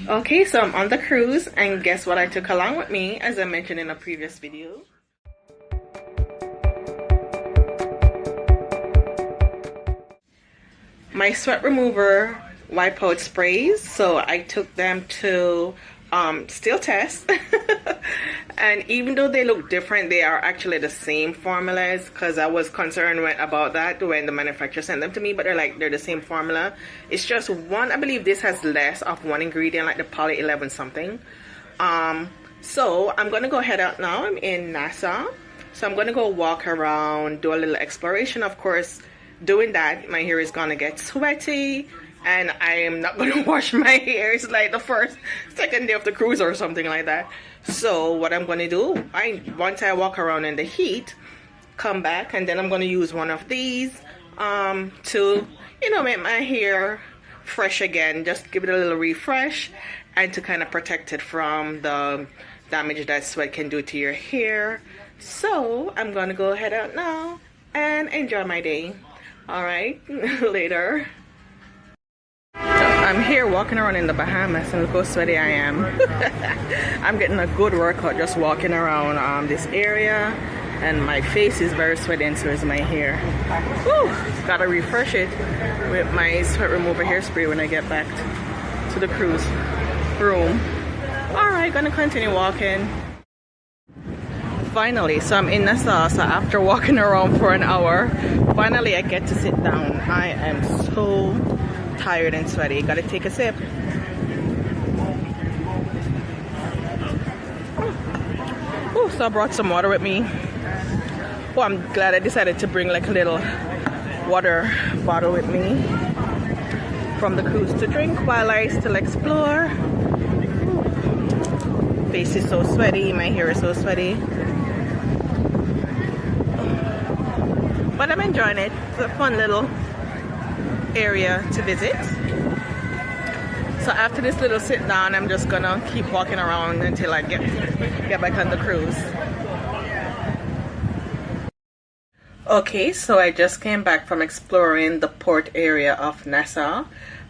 Okay, so I'm on the cruise, and guess what I took along with me, as I mentioned in a previous video. My sweat remover wipe out sprays, so I took them to still test. And even though they look different, they are actually the same formulas, because I was concerned about that when the manufacturer sent them to me, but they're the same formula. It's just one, I believe this has less of one ingredient, like the poly 11 something. So I'm gonna go head out now. I'm in Nassau, so I'm gonna go walk around, do a little exploration. Of course, doing that, my hair is gonna get sweaty, and I am not gonna wash my hair. It's like the second day of the cruise or something like that. So what I'm gonna do, once I walk around in the heat, come back, and then I'm gonna use one of these to, you know, make my hair fresh again, just give it a little refresh, and to kind of protect it from the damage that sweat can do to your hair. So I'm gonna go head out now and enjoy my day. All right, later. I'm here walking around in the Bahamas, and look how sweaty I am. I'm getting a good workout just walking around this area, and my face is very sweaty, and so is my hair. Whew, gotta refresh it with my sweat remover hairspray when I get back to the cruise room. All right, gonna continue walking. Finally, so I'm in Nassau, so after walking around for an hour, finally I get to sit down. I am so tired and sweaty. Gotta take a sip. Oh, so I brought some water with me. Oh, I'm glad I decided to bring like a little water bottle with me from the cruise to drink while I still explore. Face is so sweaty, my hair is so sweaty. But I'm enjoying it. It's a fun little area to visit. So after this little sit down, I'm just gonna keep walking around until I get back on the cruise. Okay, so I just came back from exploring the port area of Nassau.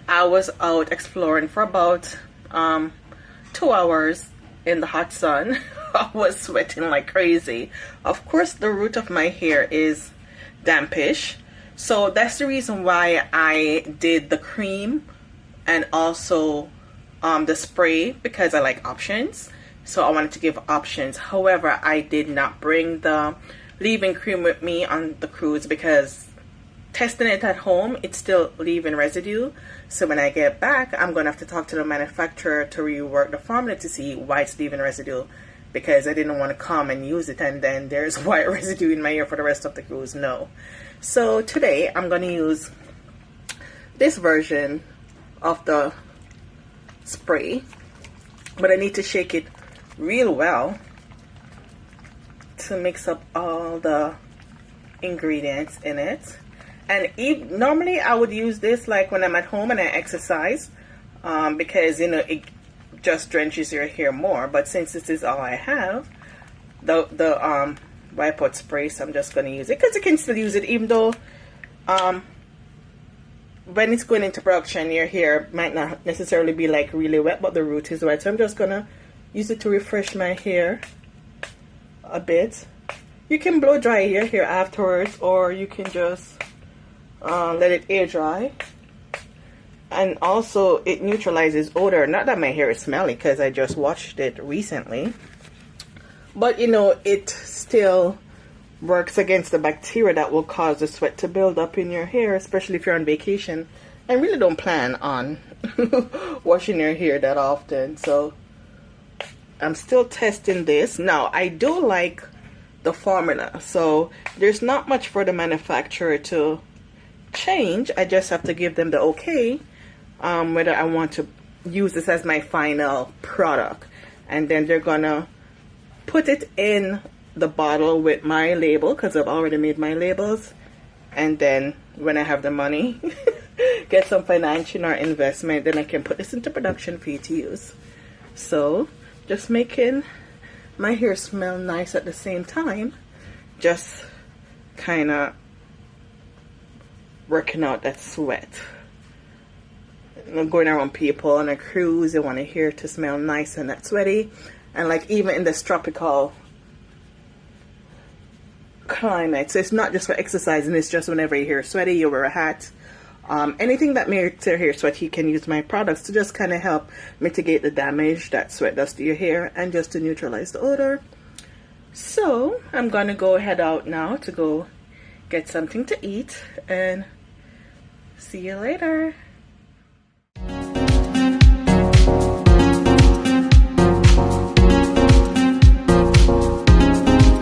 I was out exploring for about 2 hours in the hot sun. I was sweating like crazy. Of course, the root of my hair is dampish, so that's the reason why I did the cream and also the spray, because I like options. So I wanted to give options. However, I did not bring the leave-in cream with me on the cruise because testing it at home, it's still leave-in residue. So when I get back, I'm gonna have to talk to the manufacturer to rework the formula to see why it's leave-in residue, because I didn't want to come and use it and then there's white residue in my hair for the rest of the cruise. No. So today I'm going to use this version of the spray, but I need to shake it real well to mix up all the ingredients in it. And normally I would use this like when I'm at home and I exercise, because, you know, it just drenches your hair more. But since this is all I have, the wipe out spray, so I'm just going to use it, because you can still use it even though when it's going into production, your hair might not necessarily be like really wet, but the root is wet. So I'm just going to use it to refresh my hair a bit. You can blow dry your hair afterwards, or you can just let it air dry. And also it neutralizes odor. Not that my hair is smelly, because I just washed it recently, but you know, it still works against the bacteria that will cause the sweat to build up in your hair, especially if you're on vacation and really don't plan on washing your hair that often. So I'm still testing this. Now I do like the formula, so there's not much for the manufacturer to change. I just have to give them the okay whether I want to use this as my final product, and then they're gonna put it in the bottle with my label, because I've already made my labels, and then when I have the money get some financial or investment, then I can put this into production for you to use. So just making my hair smell nice at the same time, just kind of working out that sweat. going around people on a cruise, they want to hear to smell nice and not sweaty. And like even in this tropical climate, so it's not just for exercising, it's just whenever you hear sweaty, you wear a hat. Anything that makes your hair sweaty, you can use my products to just kind of help mitigate the damage that sweat does to your hair and just to neutralize the odor. So I'm gonna go head out now to go get something to eat, and see you later.